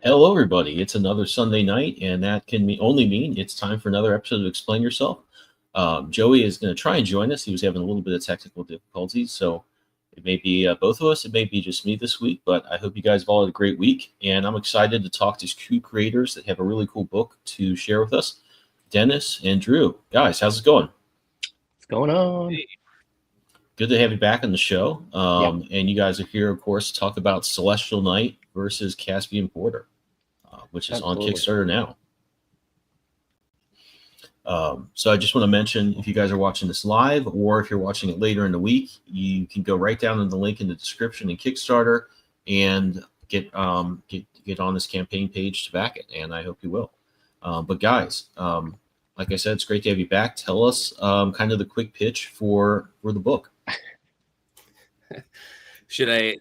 Hello, everybody. It's another Sunday night, and that can only mean it's time for another episode of Explain Yourself. Joey is going to try and join us. He was having a little bit of technical difficulties, so it may be both of us. It may be just me this week, but I hope you guys have all had a great week, and I'm excited to talk to two creators that have a really cool book to share with us, Dennis and Drew. Guys, how's it going? What's going on? Good to have you back on the show. And you guys are here, of course, to talk about Celestial Knight versus Caspian Porter, which is on Kickstarter now. So I just want to mention, if you guys are watching this live or if you're watching it later in the week, you can go right down in the link in the description in Kickstarter and get on this campaign page to back it, and I hope you will. But guys, like I said, it's great to have you back. Tell us kind of the quick pitch for the book. Should I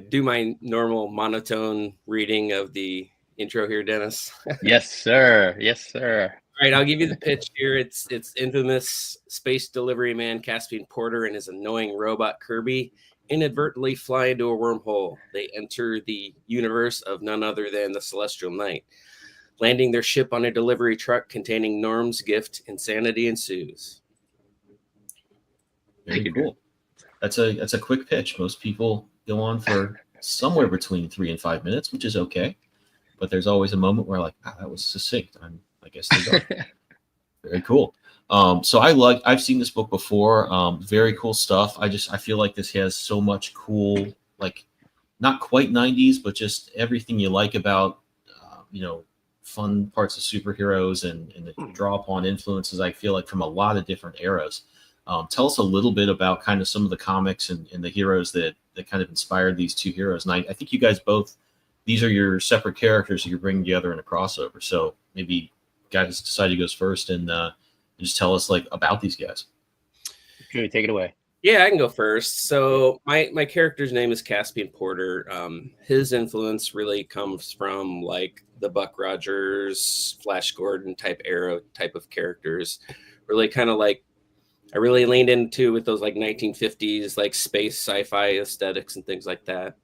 do my normal monotone reading of the intro here, Dennis? Yes, sir. Yes, sir. All right, I'll give you the pitch here. It's infamous space delivery man Caspian Porter and his annoying robot Kirby inadvertently fly into a wormhole. They enter the universe of none other than the Celestial Knight. Landing their ship on a delivery truck containing Norm's gift, insanity ensues. Very cool. That's a quick pitch. Most people go on for somewhere between 3 and 5 minutes, which is okay. But there's always a moment where that was succinct. I guess they go. Very cool. So I've seen this book before. Very cool stuff. I feel like this has so much cool, not quite 90s, but just everything you like about, fun parts of superheroes and the draw upon influences, I feel like, from a lot of different eras. Tell us a little bit about kind of some of the comics and the heroes that kind of inspired these two heroes. And I think you guys both, these are your separate characters that you're bringing together in a crossover. So maybe guys decide who goes first and just tell us about these guys. Drew, take it away. Yeah, I can go first. So my character's name is Caspian Porter. His influence really comes from the Buck Rogers, Flash Gordon type era type of characters. Really kind of I really leaned into with those 1950s space sci-fi aesthetics and things like that.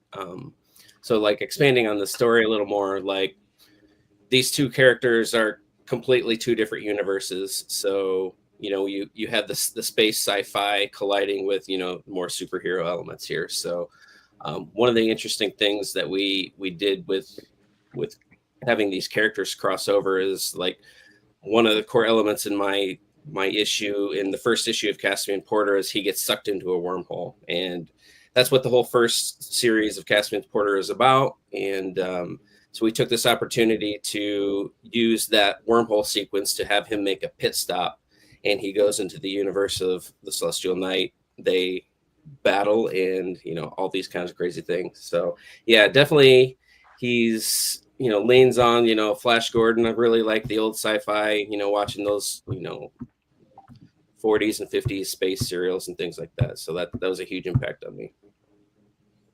So expanding on the story a little more, these two characters are completely two different universes. So you have the space sci-fi colliding with more superhero elements here. So one of the interesting things that we did with having these characters cross over is one of the core elements in my issue in the first issue of Caspian Porter is he gets sucked into a wormhole, and that's what the whole first series of Caspian Porter is about. And so we took this opportunity to use that wormhole sequence to have him make a pit stop, and he goes into the universe of the Celestial Knight. They battle and all these kinds of crazy things. So yeah, definitely he's leans on Flash Gordon. I really like the old sci-fi, watching those 40s and 50s space serials and things like that. So that was a huge impact on me.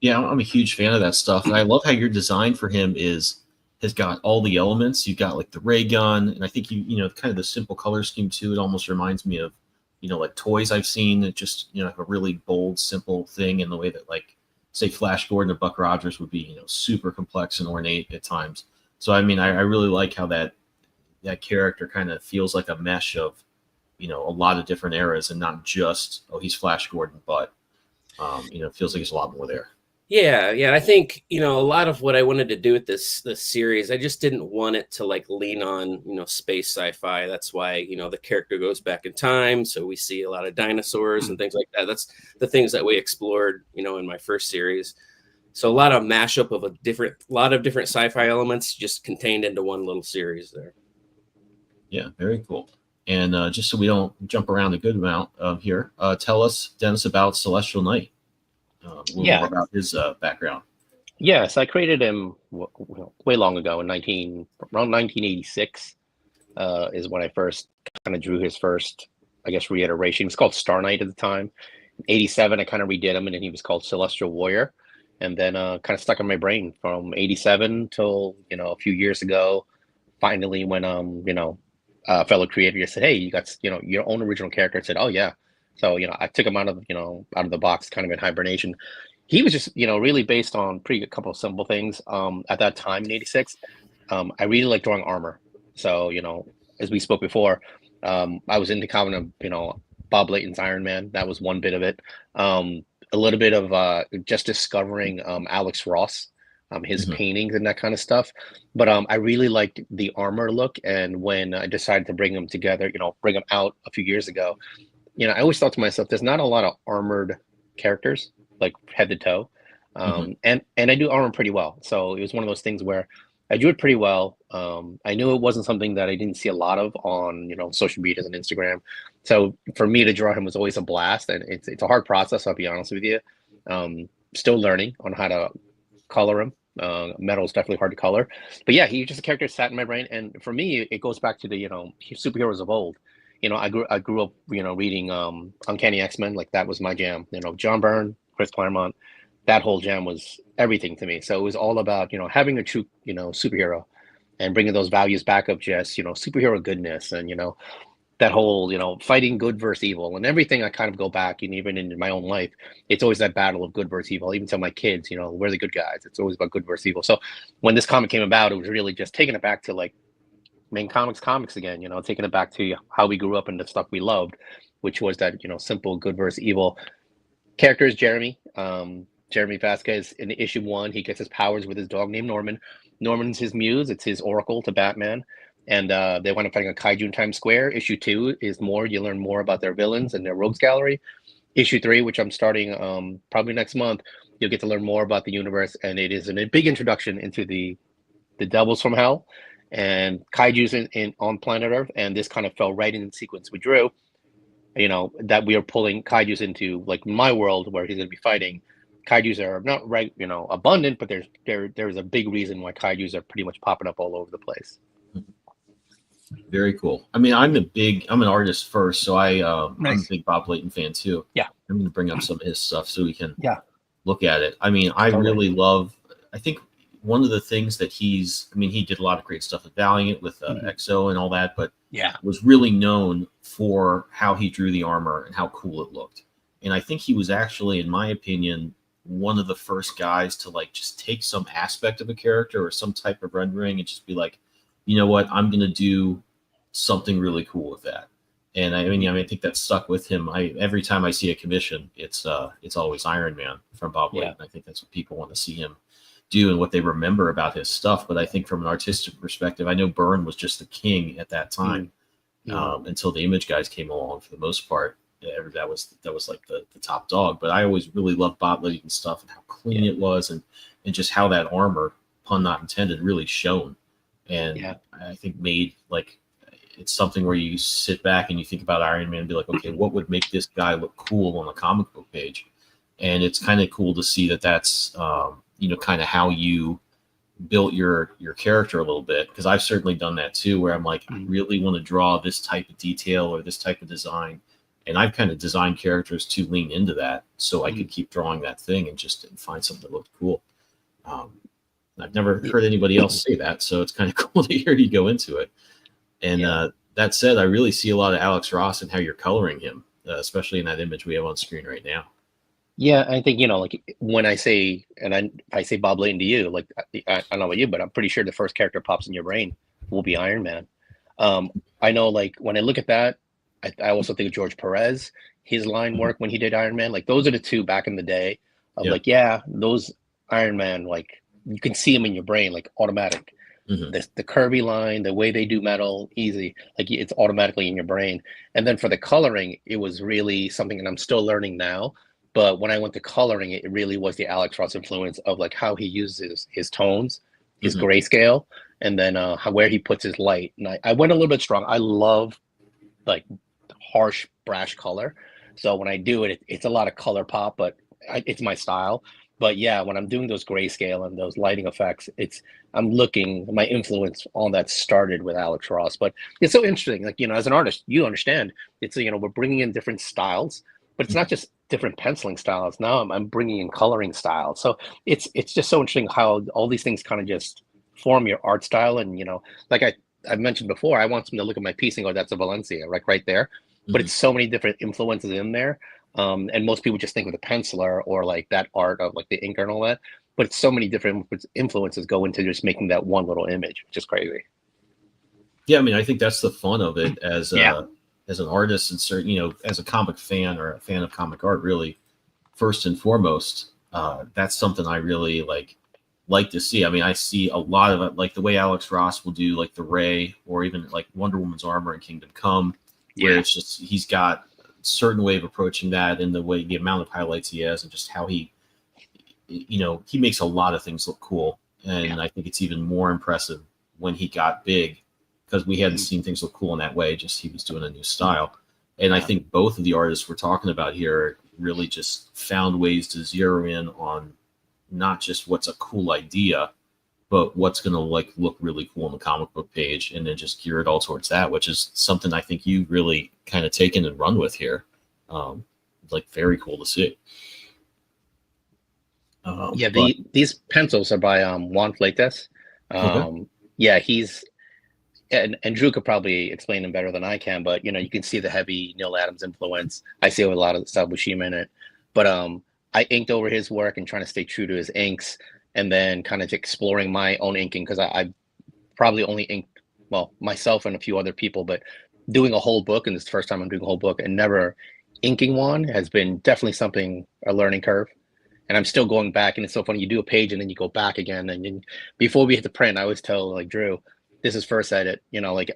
Yeah, I'm a huge fan of that stuff. And I love how your design for him has got all the elements. You've got the ray gun, and I think you kind of the simple color scheme too. It almost reminds me of, toys I've seen that just, have a really bold, simple thing in the way that say Flash Gordon or Buck Rogers would be, super complex and ornate at times. So, I really like how that character kind of feels like a mesh of, a lot of different eras and not just, oh, he's Flash Gordon, but, it feels like there's a lot more there. Yeah. I think, a lot of what I wanted to do with this series, I just didn't want it to lean on, space sci-fi. That's why, the character goes back in time. So we see a lot of dinosaurs and things like that. That's the things that we explored, in my first series. So a lot of mashup of a lot of different sci-fi elements just contained into one little series there. Yeah, very cool. And just so we don't jump around a good amount here, tell us, Dennis, about Celestial Knight. A little more about his background. Yes, I created him way long ago around 1986 is when I first kind of drew his first, reiteration. It was called Star Knight at the time. In 87, I kind of redid him, and then he was called Celestial Warrior. And then kind of stuck in my brain from 87 till, a few years ago, finally when, a fellow creator just said, hey, you got, your own original character. I said, oh, yeah. So, I took him out of the box, kind of in hibernation. he was just, really based on pretty good couple of simple things. At that time in '86, I really liked drawing armor. So, as we spoke before, I was into kind of, Bob Layton's Iron Man. That was one bit of it. A little bit of just discovering Alex Ross, his paintings and that kind of stuff. But I really liked the armor look. And when I decided to bring them together, bring them out a few years ago, I always thought to myself, there's not a lot of armored characters, like head to toe. And I do armor pretty well. So it was one of those things where I drew it pretty well. I knew it wasn't something that I didn't see a lot of on, social medias and Instagram. So for me to draw him was always a blast, and it's a hard process. I'll be honest with you. Still learning on how to color him. Metal is definitely hard to color, but yeah, he's just a character that sat in my brain. And for me, it goes back to the superheroes of old. I grew up reading Uncanny X-Men, like that was my jam. John Byrne, Chris Claremont, that whole jam was everything to me. So it was all about having a true superhero and bringing those values back of just superhero goodness and that whole fighting good versus evil and everything. I kind of go back, and even in my own life, it's always that battle of good versus evil. I even tell my kids, we're the good guys. It's always about good versus evil. So when this comic came about, it was really just taking it back to like main comics again, taking it back to how we grew up and the stuff we loved, which was that simple good versus evil. Characters: Jeremy Vasquez. In issue 1, he gets his powers with his dog named Norman. Norman's his muse. It's his oracle to Batman. And they wind up fighting a kaiju in Times Square. Issue 2 is more. You learn more about their villains and their rogues gallery. Issue 3, which I'm starting probably next month, you'll get to learn more about the universe, and it is a big introduction into the devils from hell and kaiju's on planet Earth. And this kind of fell right in sequence with Drew. That we are pulling kaiju's into like my world where he's going to be fighting. Kaiju's are not abundant, but there's a big reason why kaiju's are pretty much popping up all over the place. Very cool. I mean, I'm an artist first, so I'm a big Bob Layton fan too. Yeah. I'm going to bring up some of his stuff so we can look at it. I mean, Totally. I really love, I think one of the things that he did a lot of great stuff with Valiant, with XO and all that, but was really known for how he drew the armor and how cool it looked. And I think he was actually, in my opinion, one of the first guys to like just take some aspect of a character or some type of rendering and just be like, you know what, I'm going to do something really cool with that. And I think that stuck with him. Every time I see a commission, it's always Iron Man from Bob Layton. I think that's what people want to see him do and what they remember about his stuff. But I think from an artistic perspective, I know Byrne was just the king at that time until the Image guys came along. For the most part, that was like the top dog. But I always really loved Bob Layton's stuff and how clean it was, and just how that armor, pun not intended, really shone. And I think made like it's something where you sit back and you think about Iron Man and be like, okay, what would make this guy look cool on a comic book page? And it's kind of cool to see that that's kind of how you built your character a little bit, because I've certainly done that too, where I'm like, I really want to draw this type of detail or this type of design, and I've kind of designed characters to lean into that so I could keep drawing that thing and just find something that looked cool. I've never heard anybody else say that, so it's kind of cool to hear you go into it. And that said, I really see a lot of Alex Ross and how you're coloring him, especially in that image we have on screen right now. Yeah, I think, like when I say, I say Bob Layton to you, like, I don't know about you, but I'm pretty sure the first character pops in your brain will be Iron Man. I know, like, when I look at that, I also think of George Perez, his line work when he did Iron Man. Like, those are the two back in the day of those Iron Man, like, you can see them in your brain, like automatic. The Kirby line, the way they do metal, easy, like it's automatically in your brain. And then for the coloring, it was really something that I'm still learning now. But when I went to coloring, it really was the Alex Ross influence of like how he uses his tones, his grayscale, and then where he puts his light. And I went a little bit strong. I love like harsh, brash color. So when I do it, it's a lot of color pop, but it's my style. But yeah, when I'm doing those grayscale and those lighting effects, I'm looking, my influence on that started with Alex Ross. But it's so interesting, like, as an artist, you understand, it's, we're bringing in different styles, but it's not just different penciling styles. Now I'm bringing in coloring styles. So it's just so interesting how all these things kind of just form your art style. And, like I've mentioned before, I want them to look at my piece and go, that's a Valencia, right there. But it's so many different influences in there. And most people just think of the penciler or like that art of like the ink and all that. But so many different influences go into just making that one little image, which is crazy. Yeah, I mean, I think that's the fun of it as Yeah. As an artist and certain, as a comic fan or a fan of comic art, really, first and foremost, that's something I really like to see. I mean, I see a lot of it, like the way Alex Ross will do like the Ray or even like Wonder Woman's armor in Kingdom Come, where it's just he's got a certain way of approaching that and the amount of highlights he has and just how he makes a lot of things look cool. And I think it's even more impressive when he got big, because we hadn't seen things look cool in that way. Just he was doing a new style. And I think both of the artists we're talking about here really just found ways to zero in on not just what's a cool idea, but what's going to look really cool on the comic book page, and then just gear it all towards that, which is something I think you really kind of taken and run with here. Very cool to see. These pencils are by Juan Fleites. Okay. Yeah, he's and Drew could probably explain them better than I can, but you can see the heavy Neil Adams influence. I see a lot of Sabushima in it, but I inked over his work and trying to stay true to his inks, and then kind of exploring my own inking, because I probably only inked myself and a few other people, but doing a whole book, and this is the first time I'm doing a whole book and never inking one, has been definitely a learning curve. And I'm still going back, and it's so funny. You do a page and then you go back again. And before we hit the print, I always tell like Drew, this is first edit.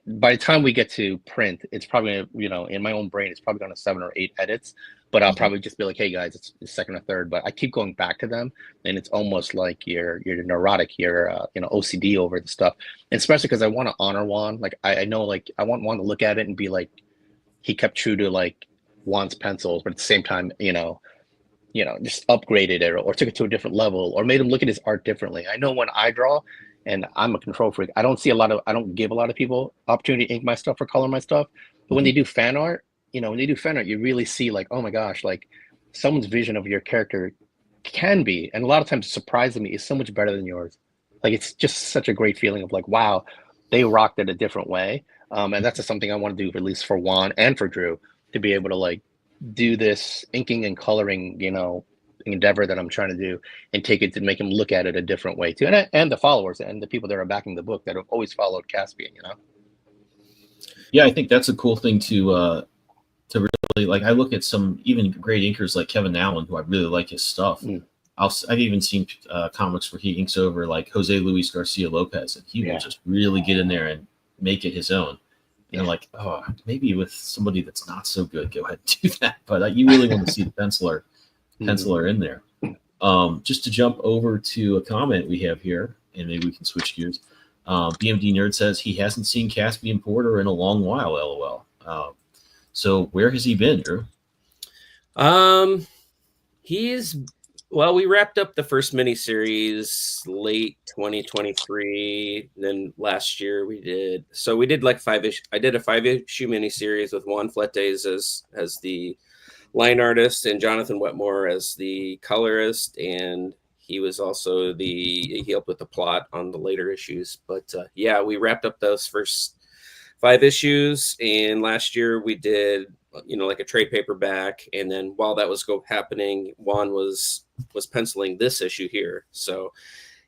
By the time we get to print, it's probably in my own brain, it's probably going to 7 or 8 edits. But I'll probably just be like, hey guys, it's second or third. But I keep going back to them, and it's almost like you're neurotic, you're OCD over the stuff. And especially because I want to honor Juan. Like I know, like I want Juan to look at it and be like, he kept true to like Juan's pencils, but at the same time, just upgraded it or took it to a different level or made him look at his art differently. I know when I draw, and I'm a control freak, I don't give a lot of people opportunity to ink my stuff or color my stuff. But when they do fan art, you really see like, oh my gosh, like someone's vision of your character can be, and a lot of times surprising me, is so much better than yours. Like it's just such a great feeling of like, wow, they rocked it a different way. And that's just something I want to do, at least for Juan and for Drew, to be able to like do this inking and coloring, endeavor that I'm trying to do, and take it to make them look at it a different way too. And the followers and the people that are backing the book that have always followed Caspian, Yeah, I think that's a cool thing to really like. I look at some even great inkers like Kevin Allen, who I really like his stuff. I've even seen comics where he inks over like Jose Luis Garcia Lopez, and he will just really get in there and make it his own. And like, oh, maybe with somebody that's not so good, go ahead and do that. But you really want to see the penciler in there. Just to jump over to a comment we have here, and maybe we can switch gears. BMD Nerd says he hasn't seen Caspian Porter in a long while, LOL. So where has he been, Drew? We wrapped up the first miniseries late 2023. Then last year we did like 5-ish. I did a 5-issue miniseries with Juan Fleites as the line artist and Jonathan Wetmore as the colorist, and he was also he helped with the plot on the later issues. But we wrapped up those first 5 issues, and last year we did like a trade paperback, and then while that was happening, Juan was penciling this issue here, so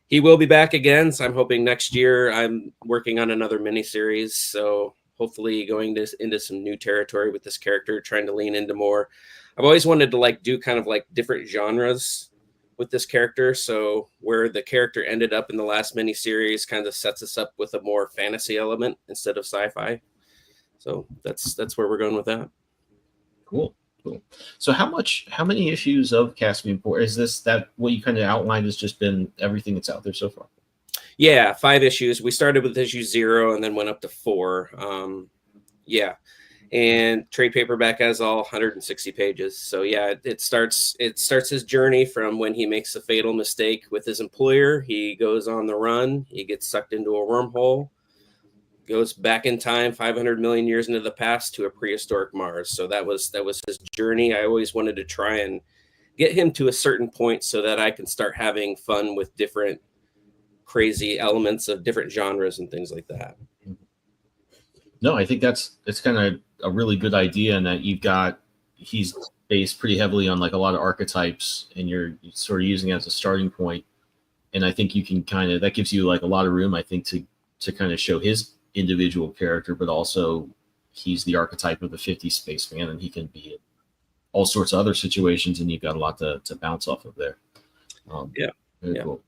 he will be back again. So I'm hoping next year. I'm working on another miniseries, so hopefully going into some new territory with this character, trying to lean into more. I've always wanted to like do kind of like different genres with this character, so where the character ended up in the last miniseries kind of sets us up with a more fantasy element instead of sci-fi. So that's where we're going with that. Cool. So how many issues of Caspian Porter is this? That what you kind of outlined has just been everything that's out there so far? Yeah, 5 issues. We started with issue 0 and then went up to 4. And trade paperback has all 160 pages. So it starts his journey from when he makes a fatal mistake with his employer. He goes on the run. He gets sucked into a wormhole, goes back in time 500 million years into the past to a prehistoric Mars. So that was his journey. I always wanted to try and get him to a certain point so that I can start having fun with different crazy elements of different genres and things like that. No, I think it's kind of a really good idea, in that he's based pretty heavily on like a lot of archetypes, and you're sort of using it as a starting point. And I think you can kind of, that gives you like a lot of room, I think, to kind of show his individual character, but also he's the archetype of the 50s spaceman, and he can be in all sorts of other situations, and you've got a lot to bounce off of there. Very cool.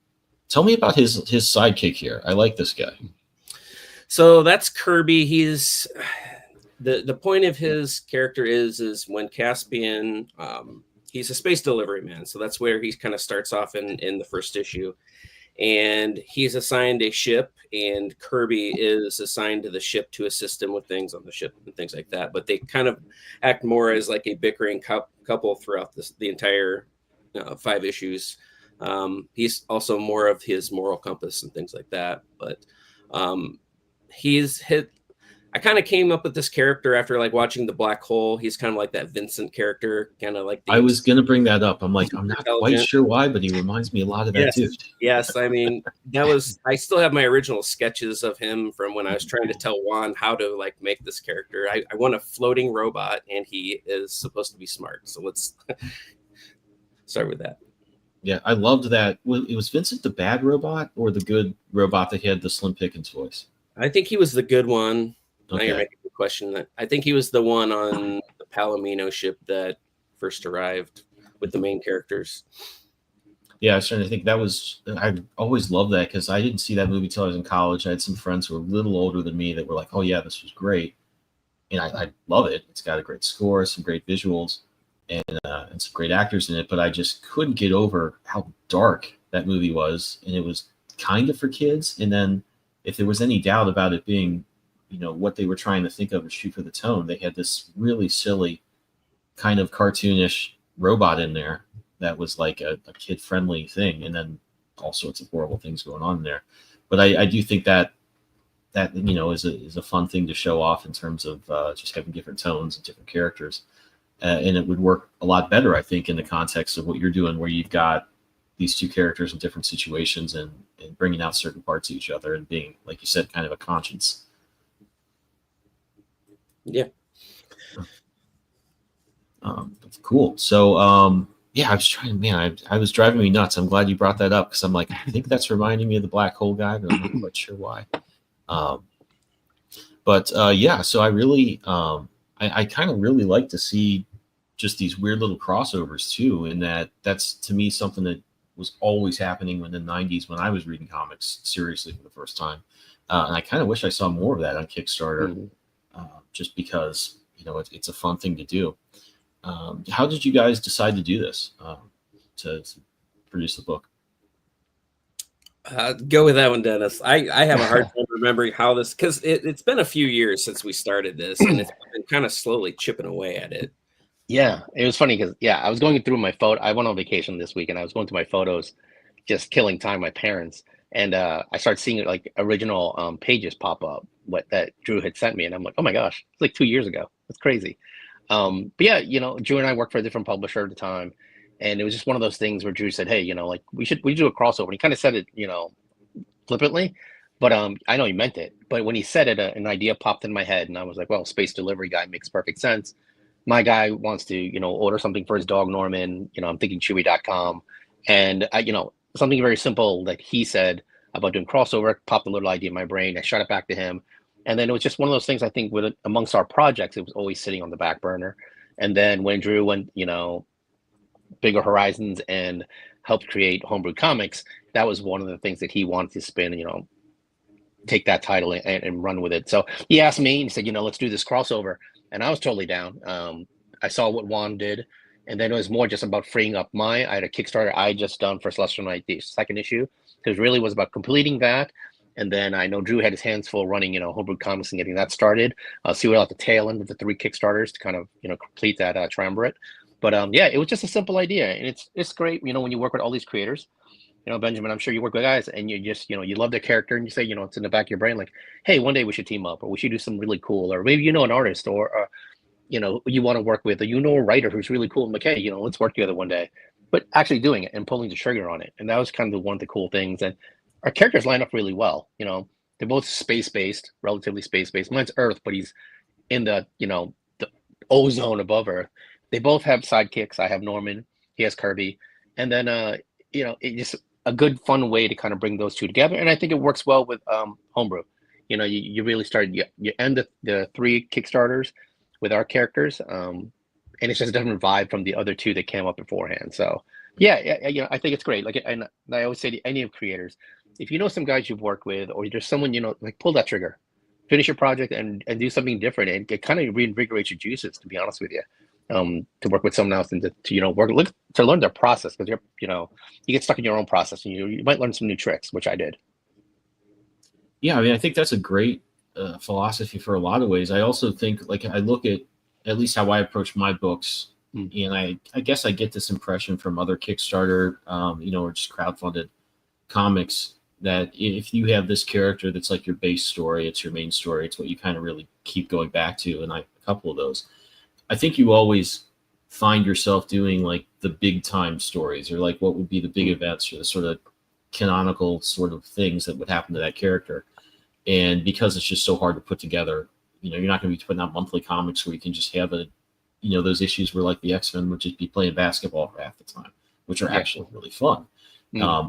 Tell me about his sidekick here. I like this guy. So that's Kirby. He's the point of his character is when Caspian, he's a space delivery man. So that's where he kind of starts off in the first issue. And he's assigned a ship, and Kirby is assigned to the ship to assist him with things on the ship and things like that. But they kind of act more as like a bickering couple throughout the entire 5 issues. He's also more of his moral compass and things like that. But I kind of came up with this character after like watching The Black Hole. He's kind of like that Vincent character, kind of like. I was going to bring that up. I'm like, I'm not quite sure why, but he reminds me a lot of that dude. Yes, I mean, I still have my original sketches of him from when I was trying to tell Juan how to like make this character. I want a floating robot, and he is supposed to be smart. So let's start with that. Yeah, I loved that. It was Vincent the bad robot or the good robot that had the Slim Pickens voice? I think he was the good one. Okay. Now you're making the question. I think he was the one on the Palomino ship that first arrived with the main characters. Yeah, I was trying to think. I always loved that because I didn't see that movie till I was in college. I had some friends who were a little older than me that were like, "Oh yeah, this was great," and I love it. It's got a great score, some great visuals, and some great actors in it. But I just couldn't get over how dark that movie was, and it was kind of for kids. And then, if there was any doubt about it being, what they were trying to think of and shoot for the tone, they had this really silly, kind of cartoonish robot in there that was like a kid-friendly thing, and then all sorts of horrible things going on in there. But I do think that is a fun thing to show off in terms of just having different tones and different characters, and it would work a lot better, I think, in the context of what you're doing, where you've got these two characters in different situations and bringing out certain parts of each other and being, like you said, kind of a conscience. Yeah. That's cool. So, yeah, I was trying, man, I was driving me nuts. I'm glad you brought that up because I'm like, I think that's reminding me of the Black Hole guy, but I'm not quite sure why. Yeah, so I really, I kind of really like to see just these weird little crossovers too. And that's to me something that was always happening in the 90s when I was reading comics seriously for the first time. And I kind of wish I saw more of that on Kickstarter, just because, it's a fun thing to do. How did you guys decide to do this, to produce the book? Go with that one, Dennis. I have a hard time remembering how this, because it's been a few years since we started this, and it's been kind of slowly chipping away at it. Yeah, it was funny because I was going through my photo. I went on vacation this week, and I was going through my photos, just killing time with my parents, and I started seeing like original pages pop up that Drew had sent me, and I'm like, oh my gosh, it's like 2 years ago. That's crazy. But yeah, Drew and I worked for a different publisher at the time, and it was just one of those things where Drew said, hey, like we do a crossover. And he kind of said it, flippantly, but I know he meant it. But when he said it, an idea popped in my head, and I was like, well, space delivery guy makes perfect sense. My guy wants to, order something for his dog, Norman. I'm thinking Chewy.com. And something very simple that he said about doing crossover popped a little idea in my brain. I shot it back to him. And then it was just one of those things, I think, amongst our projects, it was always sitting on the back burner. And then when Drew went, bigger horizons and helped create Homebrewed Comics, that was one of the things that he wanted to spin, take that title and run with it. So he asked me and he said, let's do this crossover. And I was totally down. I saw what Juan did. And then it was more just about freeing up I had a Kickstarter I just done for Celestial Night, the second issue. Because it really was about completing that. And then I know Drew had his hands full running, Homebrewed Comics and getting that started. So we were at the tail end of the 3 Kickstarters to kind of, complete that triumvirate. But it was just a simple idea. And it's great, when you work with all these creators, Benjamin, I'm sure you work with guys and you just, you love their character and you say, it's in the back of your brain, like, hey, one day we should team up or we should do something really cool. Or maybe, an artist or you want to work with, or a writer who's really cool. I'm like, hey, let's work together one day. But actually doing it and pulling the trigger on it. And that was kind of one of the cool things. And our characters line up really well. They're both space-based, relatively space-based. Mine's Earth, but he's in the, the ozone above Earth. They both have sidekicks. I have Norman. He has Kirby, and then it's just a good fun way to kind of bring those two together. And I think it works well with Homebrew. You really start you end the 3 Kickstarters with our characters, and it's just a different vibe from the other 2 that came up beforehand. So yeah, I think it's great. Like, and I always say to any of creators, if you know some guys you've worked with, or there's someone like, pull that trigger, finish your project, and do something different, and it kind of reinvigorates your juices. To be honest with you, to work with someone else and to learn their process, because you get stuck in your own process, and you might learn some new tricks, which I did. Yeah, I mean, I think that's a great philosophy for a lot of ways. I also think, like, I look at least how I approach my books, and I guess I get this impression from other Kickstarter, or just crowdfunded comics, that if you have this character that's like your base story, it's your main story, it's what you kind of really keep going back to, and a couple of those, I think you always find yourself doing like the big time stories, or like what would be the big events, or the sort of canonical sort of things that would happen to that character. And because it's just so hard to put together, you're not going to be putting out monthly comics where you can just have those issues where like the X-Men would just be playing basketball for half the time, which are actually really fun.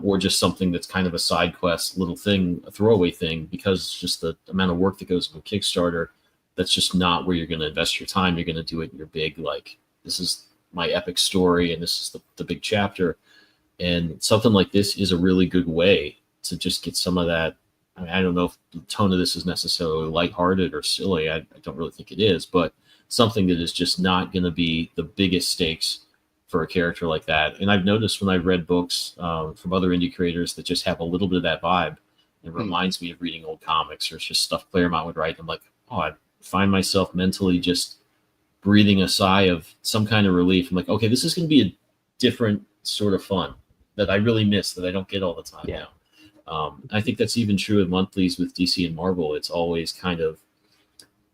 Or just something that's kind of a side quest little thing, a throwaway thing, because just the amount of work that goes into Kickstarter, that's just not where you're going to invest your time. You're going to do it in your big, like, this is my epic story, and this is the big chapter. And something like this is a really good way to just get some of that. I mean, I don't know if the tone of this is necessarily lighthearted or silly. I don't really think it is, but something that is just not going to be the biggest stakes for a character like that. And I've noticed when I've read books from other indie creators that just have a little bit of that vibe, it reminds me of reading old comics, or it's just stuff Claremont would write. I'm like, oh, I find myself mentally just breathing a sigh of some kind of relief. I'm like, okay, this is going to be a different sort of fun that I really miss, that I don't get all the time now. I think that's even true of monthlies with DC and Marvel. It's always kind of,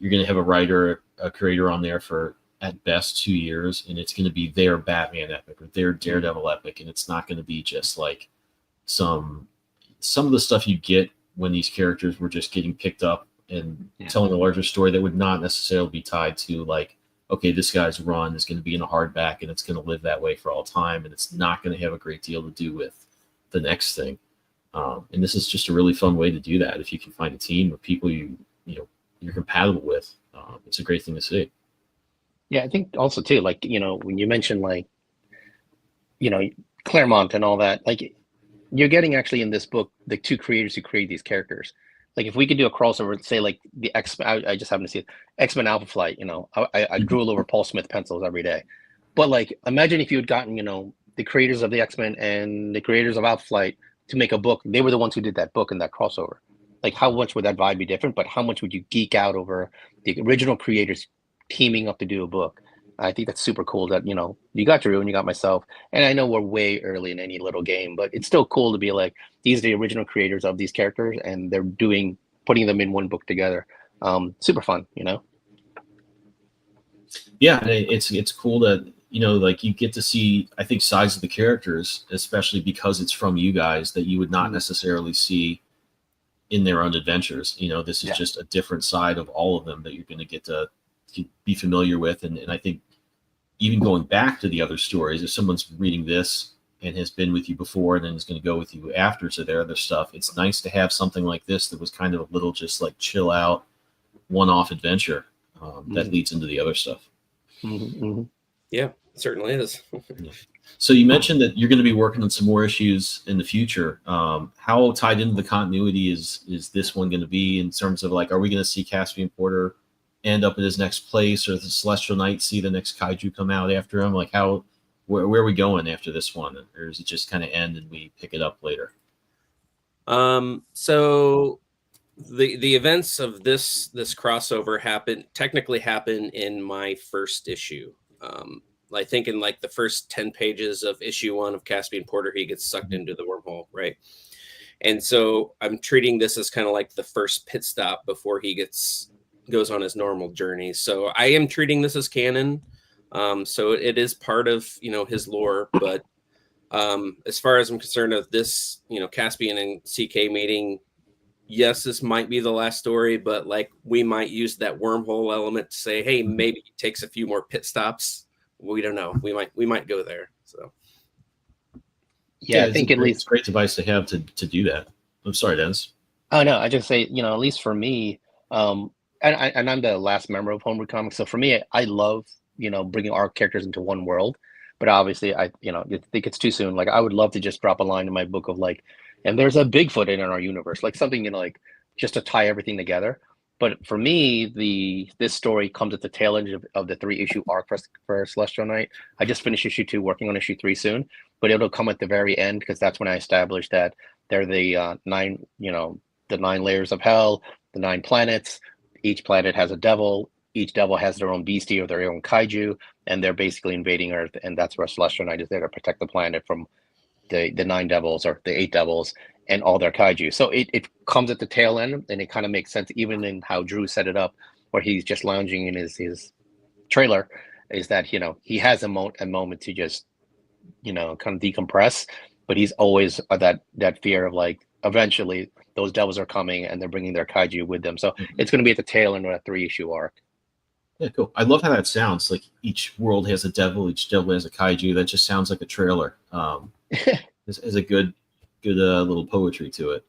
you're going to have a writer, a creator on there for at best 2 years, and it's going to be their Batman epic or their Daredevil epic, and it's not going to be just like some of the stuff you get when these characters were just getting picked up and telling a larger story that would not necessarily be tied to, like, okay, this guy's run is going to be in a hardback and it's going to live that way for all time, and it's not going to have a great deal to do with the next thing. And this is just a really fun way to do that. If you can find a team of people you're compatible with, it's a great thing to see. Yeah, I think also too, like, when you mention, like, Claremont and all that, like, you're getting actually in this book the 2 creators who create these characters. Like, if we could do a crossover, say like the X-Men, I just happen to see it, X-Men Alpha Flight, I drool over Paul Smith pencils every day. But like, imagine if you had gotten, the creators of the X-Men and the creators of Alpha Flight to make a book. They were the ones who did that book and that crossover. Like, how much would that vibe be different? But how much would you geek out over the original creators teaming up to do a book? I think that's super cool that, you got Drew and you got myself. And I know we're way early in any little game, but it's still cool to be like, these are the original creators of these characters, and they're putting them in one book together. Super fun, Yeah, and it's cool that, like, you get to see, I think, sides of the characters, especially because it's from you guys, that you would not necessarily see in their own adventures. This is just a different side of all of them that you're going to get to be familiar with. And I think even going back to the other stories, if someone's reading this and has been with you before and then is going to go with you after to their other stuff, it's nice to have something like this that was kind of a little just like chill out, one-off adventure that leads into the other stuff. Yeah, it certainly is. So you mentioned that you're going to be working on some more issues in the future. How tied into the continuity is this one going to be, in terms of, like, are we going to see Caspian Porter end up at his next place, or the Celestial Knight see the next kaiju come out after him? Like, where are we going after this one? Or does it just kind of end and we pick it up later? So the events of this crossover technically happen in my first issue. I think in like the first 10 pages of issue 1 of Caspian Porter, he gets sucked into the wormhole, right? And so I'm treating this as kind of like the first pit stop before he goes on his normal journey. So I am treating this as canon. So it is part of, his lore, but as far as I'm concerned of this, Caspian and CK meeting, yes, this might be the last story, but like, we might use that wormhole element to say, hey, maybe he takes a few more pit stops we don't know. We might go there. So Yeah, I think at least it's a great device to have to do that. I'm sorry, Dennis. Oh no, I just say, at least for me, and I'm the last member of Homebrewed Comics, so for me, I love, bringing our characters into one world. But obviously, you think it's too soon. Like, I would love to just drop a line in my book of like, and there's a Bigfoot in our universe, like something, like just to tie everything together. But for me, this story comes at the tail end of the 3-issue arc for Celestial Knight. I just finished issue 2, working on issue 3 soon, but it'll come at the very end because that's when I established that they're the 9, the 9 layers of hell, the 9 planets. Each planet has a devil. Each devil has their own beastie or their own kaiju, and they're basically invading Earth. And that's where Celestial Knight is there to protect the planet from the 9 devils or the 8 devils and all their kaiju. So it comes at the tail end, and it kind of makes sense even in how Drew set it up, where he's just lounging in his trailer, is that he has a moment to just kind of decompress, but he's always that fear of like eventually those devils are coming and they're bringing their kaiju with them. So it's going to be at the tail end of a 3-issue arc. Yeah, cool. I love how that sounds. Like each world has a devil, each devil has a kaiju. That just sounds like a trailer. There's a good little poetry to it.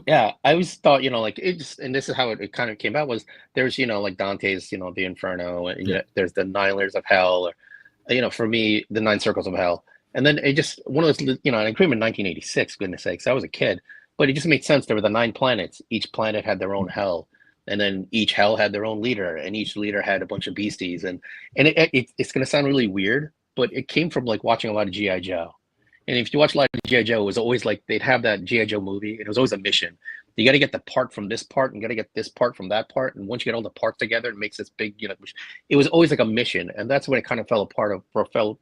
Yeah, I always thought, like it just, and this is how it kind of came out, was there's, like Dante's, the Inferno, and there's the 9 layers of hell, or, for me, the 9 circles of hell. And then it just, one of those, and I came in 1986, goodness sakes, I was a kid, but it just made sense. There were the 9 planets. Each planet had their own hell. And then each hell had their own leader, and each leader had a bunch of beasties. And it's going to sound really weird, but it came from like watching a lot of G.I. Joe. And if you watch a lot of G.I. Joe, it was always like they'd have that G.I. Joe movie, and it was always a mission. You got to get the part from this part, and you got to get this part from that part. And once you get all the parts together, it makes this big, it was always like a mission. And that's when it kind of fell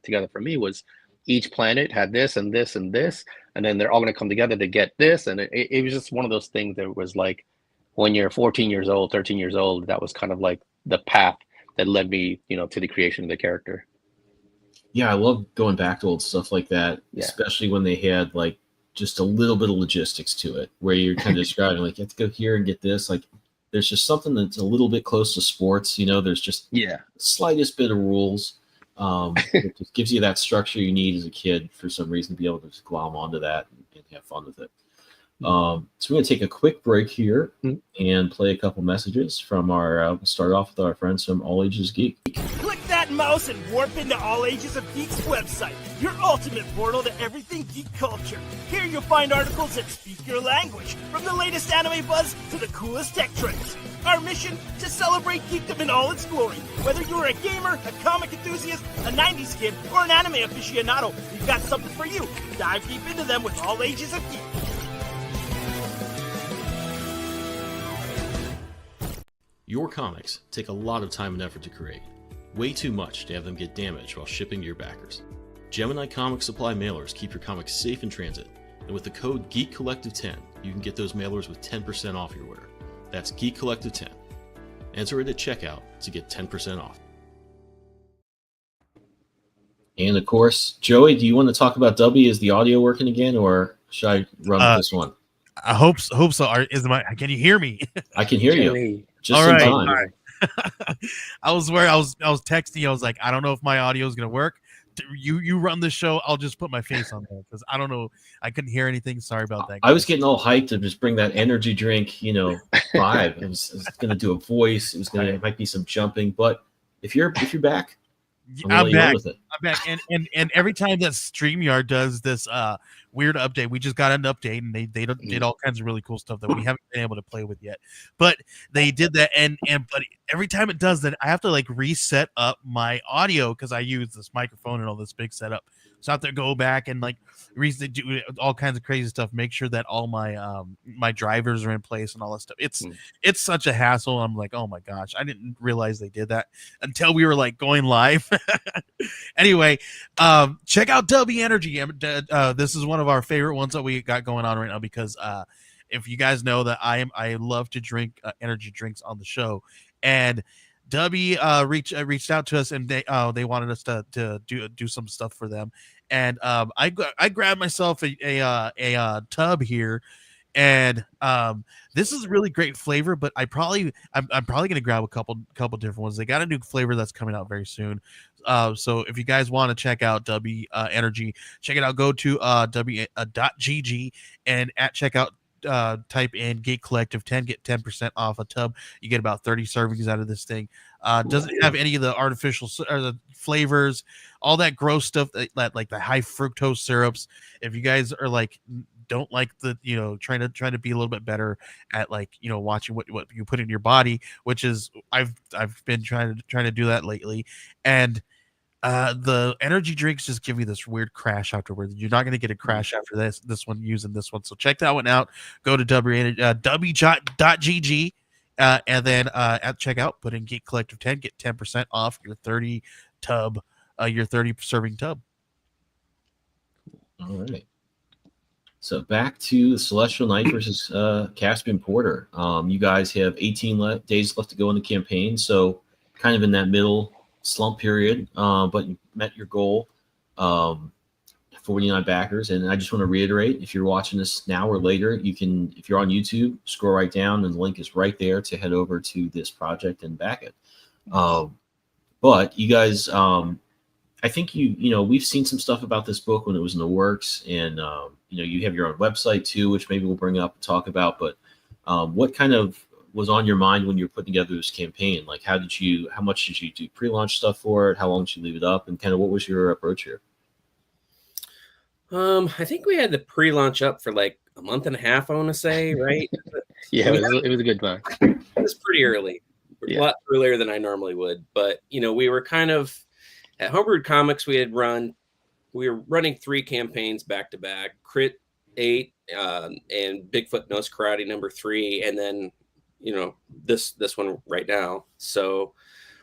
together for me, was each planet had this and this and this, and then they're all going to come together to get this. And it was just one of those things that was like, when you're 14 years old, 13 years old, that was kind of like the path that led me, to the creation of the character. Yeah, I love going back to old stuff like that, especially when they had like just a little bit of logistics to it, where you're kind of describing like you have to go here and get this. Like there's just something that's a little bit close to sports. There's just the slightest bit of rules. It just gives you that structure you need as a kid for some reason to be able to just glom onto that and have fun with it. So we're going to take a quick break here and play a couple messages from we'll start off with our friends from All Ages Geek. Click that mouse and warp into All Ages of Geek's website, your ultimate portal to everything geek culture. Here you'll find articles that speak your language, from the latest anime buzz to the coolest tech trends. Our mission, to celebrate geekdom in all its glory. Whether you're a gamer, a comic enthusiast, a 90s kid, or an anime aficionado, we've got something for you. Dive deep into them with All Ages of Geek. Your comics take a lot of time and effort to create. Way too much to have them get damaged while shipping to your backers. Gemini Comic Supply mailers keep your comics safe in transit, and with the code GeekCollective10, you can get those mailers with 10% off your order. That's GeekCollective10. Enter it at checkout to get 10% off. And of course, Joey, do you want to talk about W? Is the audio working again, or should I run with this one? I hope so. Can you hear me? I can hear you. Just all right. All right. I was texting. I was like, I don't know if my audio is gonna work. You run the show. I'll just put my face on there because I don't know. I couldn't hear anything. Sorry about that. I was getting all hyped to just bring that energy drink, vibe. I was gonna do a voice. It might be some jumping, but if you're back, I'm back. I'm back. And every time that StreamYard does this weird update, we just got an update, and they did all kinds of really cool stuff that we haven't been able to play with yet. But they did that, but every time it does that, I have to like reset up my audio because I use this microphone and all this big setup. So I have to go back and like do all kinds of crazy stuff, make sure that all my my drivers are in place and all that stuff. It's such a hassle. I'm like, oh my gosh, I didn't realize they did that until we were like going live. Anyway, check out W Energy. This is one of our favorite ones that we got going on right now because if you guys know that I love to drink energy drinks on the show, and W reached out to us, and they wanted us to do some stuff for them, and I grabbed myself a tub here, And this is a really great flavor, but I'm probably gonna grab a couple different ones. They got a new flavor that's coming out very soon. So if you guys want to check out W Energy, check it out. Go to w.gg and at checkout type in Geek Collective 10, get 10% off a tub. You get about 30 servings out of this thing. Doesn't have any of the artificial or the flavors, all that gross stuff that like the high fructose syrups. If you guys are like don't like the trying to be a little bit better at like watching what you put in your body, which is I've been trying to do that lately. And the energy drinks just give you this weird crash afterwards. You're not going to get a crash after this one using this one. So check that one out. Go to w.gg and then at checkout put in Geek Collective 10, get 10% off your 30 serving tub. All right. So back to Celestial Knight versus Caspian Porter. You guys have 18 days left to go in the campaign, so kind of in that middle slump period, but you met your goal, 49 backers. And I just want to reiterate, if you're watching this now or later, you can, if you're on YouTube, scroll right down and the link is right there to head over to this project and back it. But you guys, I think we've seen some stuff about this book when it was in the works, and you have your own website too, which maybe we'll bring up and talk about. But what kind of was on your mind when you were putting together this campaign? Like, how much did you do pre-launch stuff for it? How long did you leave it up? And kind of what was your approach here? I think we had the pre-launch up for like a month and a half, I want to say, right? Yeah, it was a good time. It was pretty early, a lot earlier than I normally would. But we were kind of at Homebrewed Comics. We were running 3 campaigns back to back: Crit 8 and Bigfoot Knows Karate #3, and then this one right now. So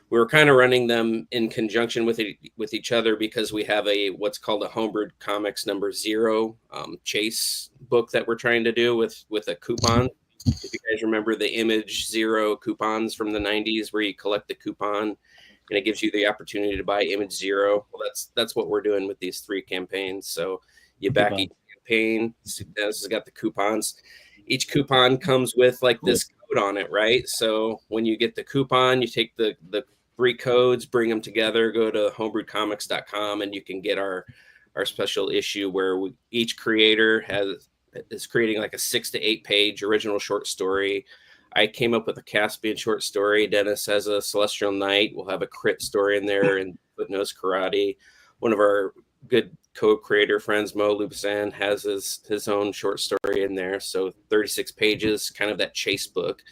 we were kind of running them in conjunction with each other, because we have what's called a Homebrewed Comics #0 chase book that we're trying to do with a coupon. If you guys remember the Image 0 coupons from the 90s, where you collect the coupon and it gives you the opportunity to buy Image 0. Well, that's what we're doing with these 3 campaigns. So you back each campaign. This has got the coupons. Each coupon comes with like this code on it, right? So when you get the coupon, you take the 3 codes, bring them together, go to homebrewedcomics.com, and you can get our special issue where each creator is creating like a 6 to 8 page original short story. I came up with a Caspian short story. Dennis has a Celestial Knight. We'll have a Crit story in there, and Bigfoot Knows Karate. One of our good co-creator friends, Mo Lubasan, has his own short story in there. So 36 pages, kind of that chase book.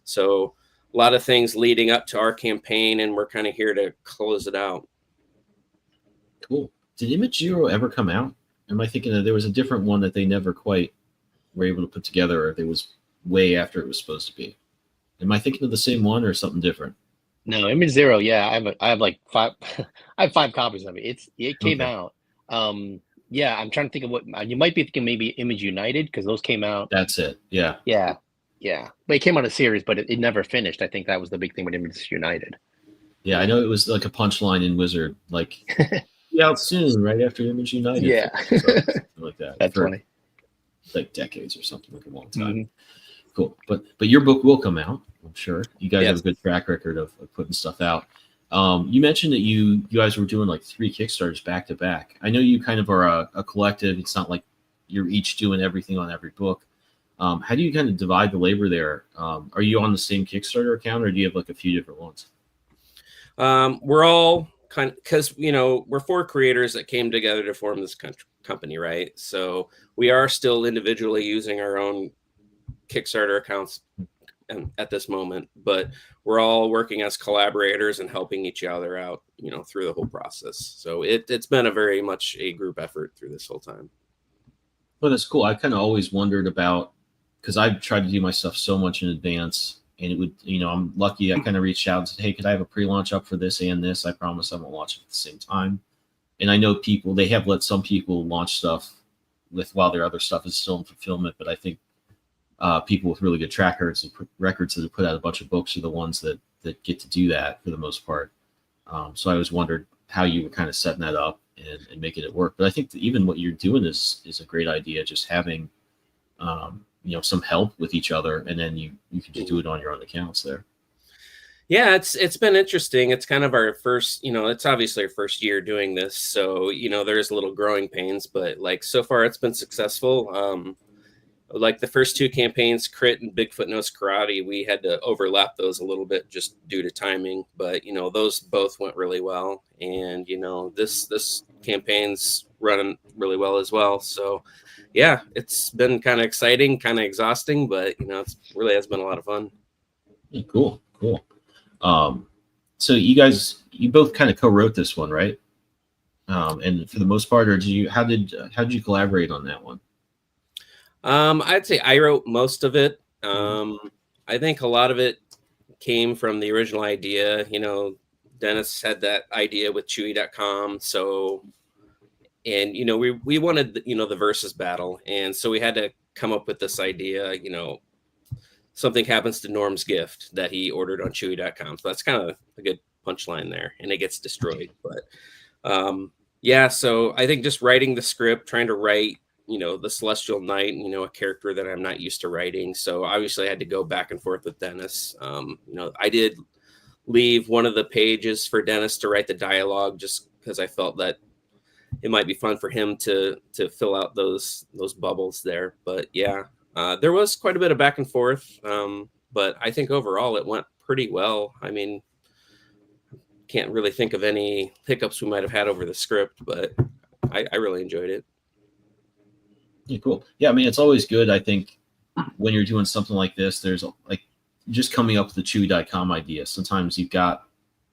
So a lot of things leading up to our campaign, and we're kind of here to close it out. Cool. Did Image 0 ever come out? Am I thinking that there was a different one that they never quite were able to put together, or it was way after it was supposed to be? Am I thinking of the same one or something different? No, Image 0. Yeah, I have like 5. I have 5 copies of it. It came out. Yeah, I'm trying to think of what you might be thinking. Maybe Image United, because those came out. That's it. Yeah. But it came out a series, but it never finished. I think that was the big thing with Image United. Yeah, I know it was like a punchline in Wizard, like be out soon, right after Image United. Yeah, something like that. That's funny. Like decades or something, like a long time. Mm-hmm. Cool, but your book will come out, I'm sure. You guys have a good track record of putting stuff out. You mentioned that you guys were doing like 3 Kickstarters back to back. I know you kind of are a collective. It's not like you're each doing everything on every book. How do you kind of divide the labor there? Are you on the same Kickstarter account, or do you have like a few different ones? We're all kind of, because we're 4 creators that came together to form this company, right? So we are still individually using our own Kickstarter accounts at this moment, but we're all working as collaborators and helping each other out, through the whole process. So it's been a very much a group effort through this whole time. Well, that's cool. I kind of always wondered about, because I've tried to do my stuff so much in advance, and it would, I'm lucky. I kind of reached out and said, hey, could I have a pre-launch up for this and this? I promise I won't launch it at the same time. And I know they have let some people launch stuff while their other stuff is still in fulfillment, but I think people with really good track records that have put out a bunch of books are the ones that get to do that for the most part. So I always wondered how you were kind of setting that up and making it work. But I think that even what you're doing is a great idea. Just having, some help with each other, and then you can just do it on your own accounts there. Yeah, it's been interesting. It's kind of our first, it's obviously our first year doing this, so there's a little growing pains, but like so far it's been successful. Like the first two campaigns, Crit and Bigfoot Knows Karate, we had to overlap those a little bit just due to timing, but those both went really well, and this campaign's running really well as well. So yeah, it's been kind of exciting, kind of exhausting, but it really has been a lot of fun. Yeah, cool. So you both kind of co-wrote this one, right? And for the most part, or how did you collaborate on that one? I'd say I wrote most of it. I think a lot of it came from the original idea. Dennis had that idea with Chewy.com. So, and, we wanted, the versus battle. And so we had to come up with this idea, something happens to Norm's gift that he ordered on Chewy.com. So that's kind of a good punchline there, and it gets destroyed. But yeah, so I think just writing the script, trying to write, the Celestial Knight, a character that I'm not used to writing. So obviously I had to go back and forth with Dennis. I did leave one of the pages for Dennis to write the dialogue just because I felt that it might be fun for him to fill out those bubbles there. But yeah, there was quite a bit of back and forth. But I think overall it went pretty well. I mean, can't really think of any hiccups we might have had over the script, but I really enjoyed it. Yeah, cool. Yeah, I mean, it's always good, I think, when you're doing something like this, there's like just coming up with the Chewy.com idea. Sometimes you've got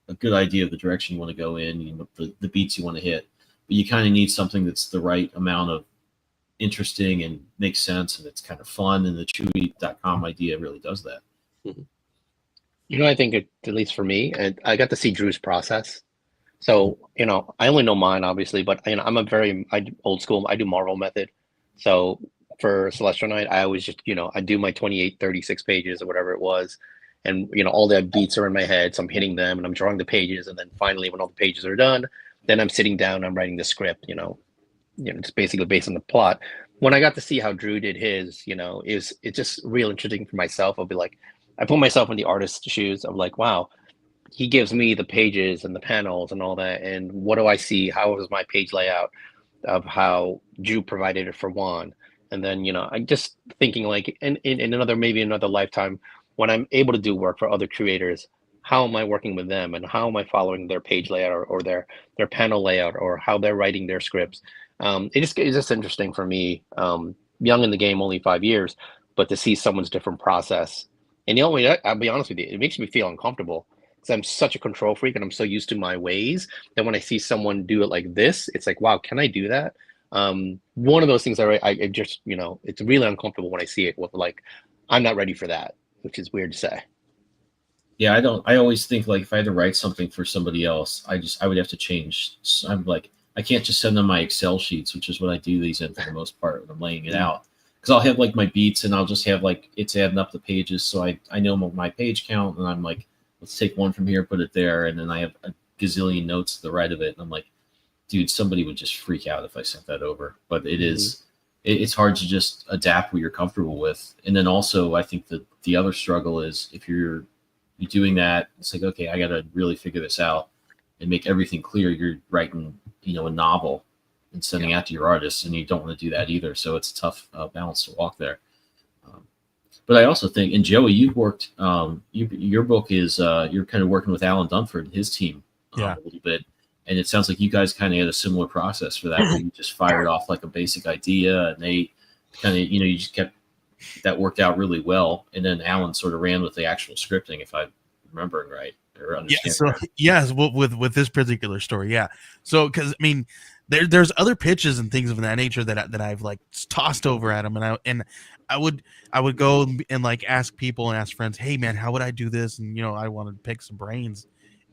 a good idea of the direction you want to go in, the beats you want to hit, but you kind of need something that's the right amount of interesting and makes sense, and it's kind of fun, and the Chewy.com idea really does that. I think at least for me, and I got to see Drew's process. So, I only know mine, obviously, but I'm old school. I do Marvel method. So for Celestial Knight, I always just, I do my 28, 36 pages or whatever it was. And, all the beats are in my head. So I'm hitting them and I'm drawing the pages. And then finally, when all the pages are done, then I'm sitting down, I'm writing the script, it's basically based on the plot. When I got to see how Drew did his, it's just real interesting for myself. I'll be like, I put myself in the artist's shoes. I'm like, wow, he gives me the pages and the panels and all that. And what do I see? How is my page layout of how Drew provided it for Juan? And then, I'm just thinking like in maybe another lifetime, when I'm able to do work for other creators, how am I working with them and how am I following their page layout or their panel layout or how they're writing their scripts? It's just interesting for me, young in the game, only 5 years, but to see someone's different process. And I'll be honest with you, it makes me feel uncomfortable because I'm such a control freak and I'm so used to my ways that when I see someone do it like this, it's like, wow, can I do that? One of those things I just, it's really uncomfortable when I see it with like, I'm not ready for that, which is weird to say. Yeah, I always think like if I had to write something for somebody else, I would have to change. I'm like, I can't just send them my Excel sheets, which is what I do these in for the most part when I'm laying it out. Because I'll have like my beats and I'll just have like it's adding up the pages, so I know my page count, and I'm like, let's take one from here, put it there, and then I have a gazillion notes to the right of it, and I'm like, dude, somebody would just freak out if I sent that over. But it's hard to just adapt what you're comfortable with, and then also I think that the other struggle is if you're doing that, it's like, okay, I got to really figure this out and make everything clear. You're writing, a novel and sending out to your artists, and you don't want to do that either. So it's a tough balance to walk there. But I also think, and Joey, you've worked, your book is, you're kind of working with Alan Dunford and his team a little bit. And it sounds like you guys kind of had a similar process for that, where you just fired off like a basic idea, and they kind of, you just kept that worked out really well. And then Alan sort of ran with the actual scripting, if I'm remembering right. Yes, with this particular story, yeah. So because I mean, there's other pitches and things of that nature that I've like tossed over at him, and I would go and like ask people and ask friends, hey man, how would I do this? And I wanted to pick some brains,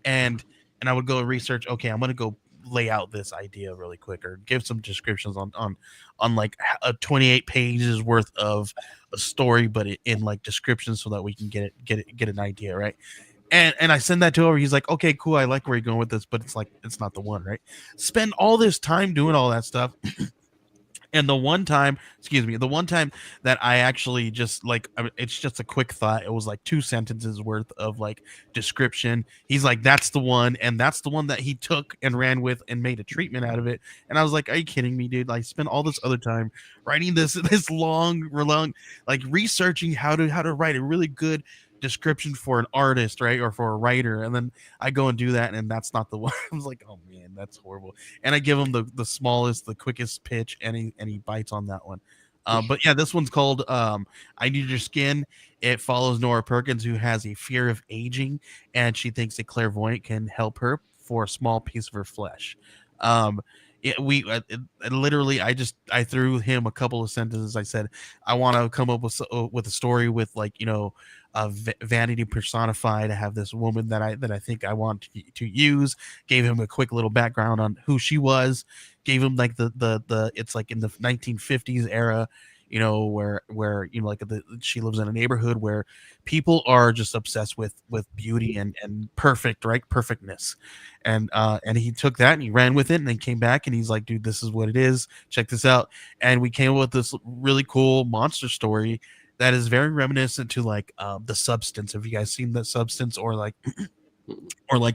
and I would go research. Okay, I'm gonna go lay out this idea really quick, or give some descriptions on like a 28 pages worth of a story, but in like descriptions so that we can get an idea, right? And I send that to him. He's like, okay, cool. I like where you're going with this, but it's like, it's not the one, right? Spend all this time doing all that stuff. And the one time that I actually just like, it's just a quick thought. It was like 2 sentences worth of like description. He's like, that's the one. And that's the one that he took and ran with and made a treatment out of it. And I was like, are you kidding me, dude? Like, spend all this other time writing this long, like researching how to write a really good description for an artist, right? Or for a writer. And then I go and do that. And that's not the one. I was like, oh man, that's horrible. And I give him the smallest, the quickest pitch, and he bites on that one. But yeah, this one's called I Need Your Skin. It follows Nora Perkins, who has a fear of aging, and she thinks a clairvoyant can help her for a small piece of her flesh. Literally, I threw him a couple of sentences. I said, I want to come up with a story with, like, vanity personified. I have this woman that I think I want to use. Gave him a quick little background on who she was. Gave him like the it's like in the 1950s era, where like she lives in a neighborhood where people are just obsessed with beauty and perfectness. And he took that and he ran with it, and then came back and he's like, dude, this is what it is. Check this out. And we came up with this really cool monster story that is very reminiscent to like The Substance. Have you guys seen The Substance, or like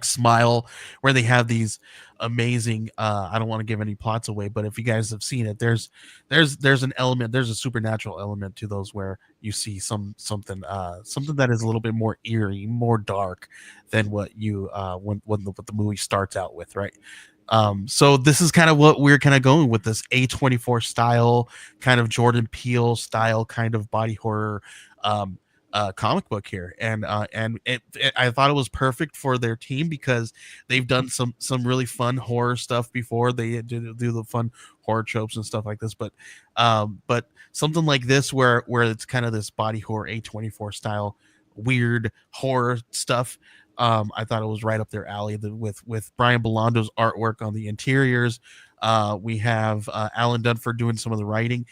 Smile, where they have these amazing I don't want to give any plots away, but if you guys have seen it, there's an element, there's a supernatural element to those where you see something that is a little bit more eerie, more dark than what you when the movie starts out with, right? So this is kind of what we're kind of going with, this A24 style, kind of Jordan Peele style kind of body horror comic book here. And I thought it was perfect for their team because they've done some really fun horror stuff before. They do the fun horror tropes and stuff like this, but something like this where it's kind of this body horror A24 style weird horror stuff. I thought it was right up their alley with Brian Belando's artwork on the interiors. We have Alan Dunford doing some of the writing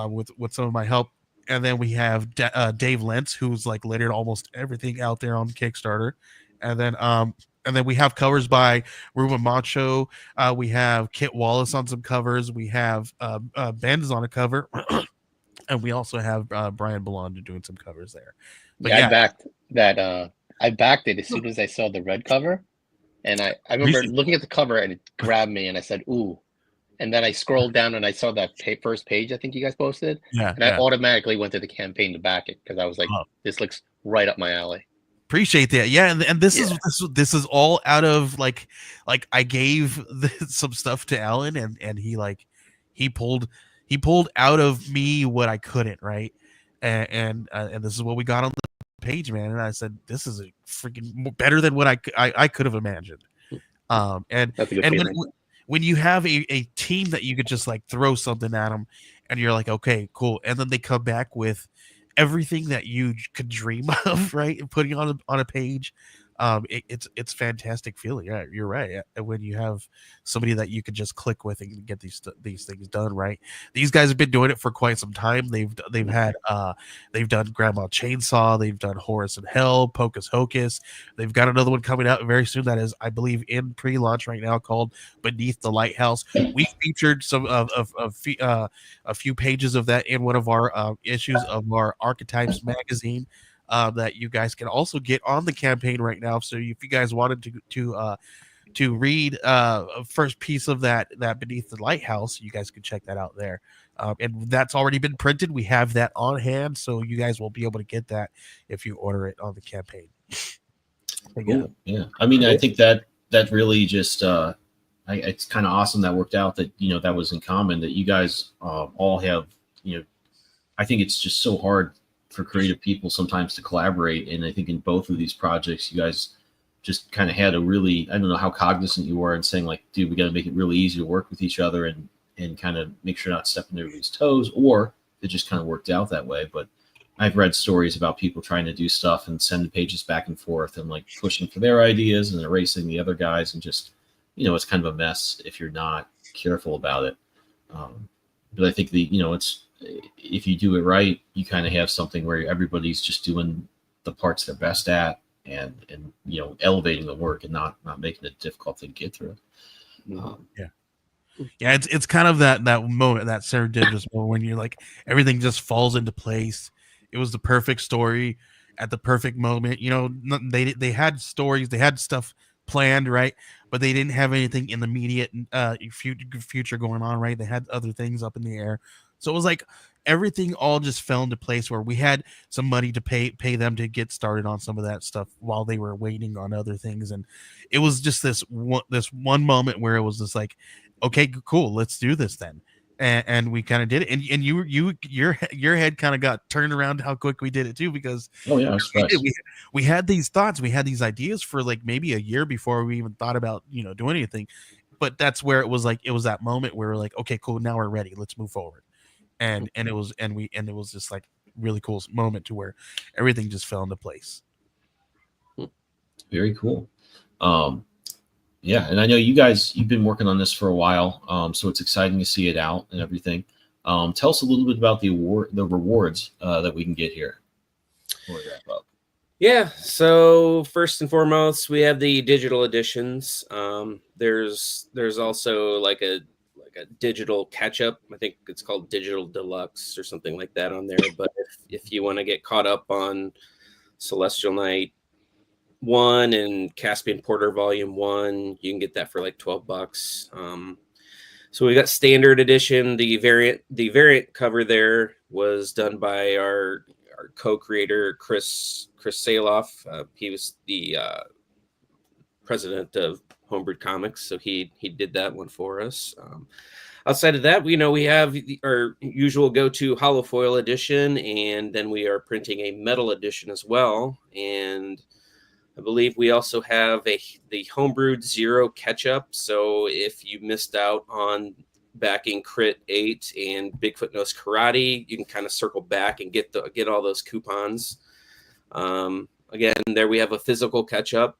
with some of my help. And then we have Dave Lentz, who's like lettered almost everything out there on Kickstarter. And then we have covers by Ruben Macho. We have Kit Wallace on some covers. We have Ben's on a cover. And we also have Brian Belando doing some covers there. But yeah, I backed that. I backed it as soon as I saw the red cover. And I remember looking at the cover and it grabbed me and I said, ooh. And then I scrolled down and I saw that first page I think you guys posted. Yeah, and I automatically went to the campaign to back it because I was like, this looks right up my alley. Appreciate that. Yeah, and this is all out of like I gave some stuff to Alan and he pulled out of me what I couldn't, right? And this is what we got on the page, man. And I said, this is a freaking better than what I could have imagined. And when you have a team that you could just like throw something at them and you're like, okay, cool. And then they come back with everything that you could dream of, right? And putting on a page. It's fantastic feeling. Yeah, you're right. When you have somebody that you could just click with and get these things done, right? These guys have been doing it for quite some time. They've done Grandma Chainsaw, they've done Horus in Hell, Pocus Hocus. They've got another one coming out very soon that is, I believe, in pre-launch right now called Beneath the Lighthouse. We featured some a few pages of that in one of our issues of our Archetypes magazine. That you guys can also get on the campaign right now. So if you guys wanted to read first piece of that Beneath the Lighthouse, you guys can check that out there. And that's already been printed. We have that on hand, so you guys will be able to get that if you order it on the campaign. Cool. Yeah. I mean, I think that really just it's kind of awesome that worked out, that that was in common, that you guys all have. I think it's just so hard for creative people sometimes to collaborate, and I think in both of these projects you guys just kind of had a really, I don't know how cognizant you were in saying like, dude, we got to make it really easy to work with each other and kind of make sure not stepping everybody's toes, or it just kind of worked out that way. But I've read stories about people trying to do stuff and sending pages back and forth and like pushing for their ideas and erasing the other guys, and just it's kind of a mess if you're not careful about it. But I think it's, if you do it right, you kind of have something where everybody's just doing the parts they're best at and elevating the work and not making it a difficult thing to get through. Yeah. Yeah, it's kind of that moment, that serendipitous moment when you're like everything just falls into place. It was the perfect story at the perfect moment. You know, they had stories, they had stuff planned, right? But they didn't have anything in the immediate future going on, right? They had other things up in the air. So it was like everything all just fell into place where we had some money to pay them to get started on some of that stuff while they were waiting on other things. And it was just this one moment where it was just like, okay, cool, let's do this then. And we kind of did it, and your head kind of got turned around how quick we did it too, because we had these thoughts, we had these ideas for like maybe a year before we even thought about doing anything. But that's where it was like, it was that moment where we're like, okay, cool, now we're ready, let's move forward. And it was just like really cool moment to where everything just fell into place. Very cool. Yeah, and I know you've been working on this for a while, so it's exciting to see it out and everything. Tell us a little bit about the rewards that we can get here before we wrap up. Yeah, so first and foremost, we have the digital editions. There's also like a digital catch-up. I think it's called Digital Deluxe or something like that on there. But if you want to get caught up on Celestial Knight 1 and Caspian Porter Volume 1, you can get that for like $12. So we got standard edition. The variant cover there was done by our co-creator Chris Saloff. He was the president of Homebrewed Comics, so he did that one for us. Outside of that, we have our usual go-to holofoil edition, and then we are printing a metal edition as well. And I believe we also have the Homebrewed Zero Catch-Up. So if you missed out on backing Crit 8 and Bigfoot Knows Karate, you can kind of circle back and get all those coupons. Again, there we have a physical catch-up.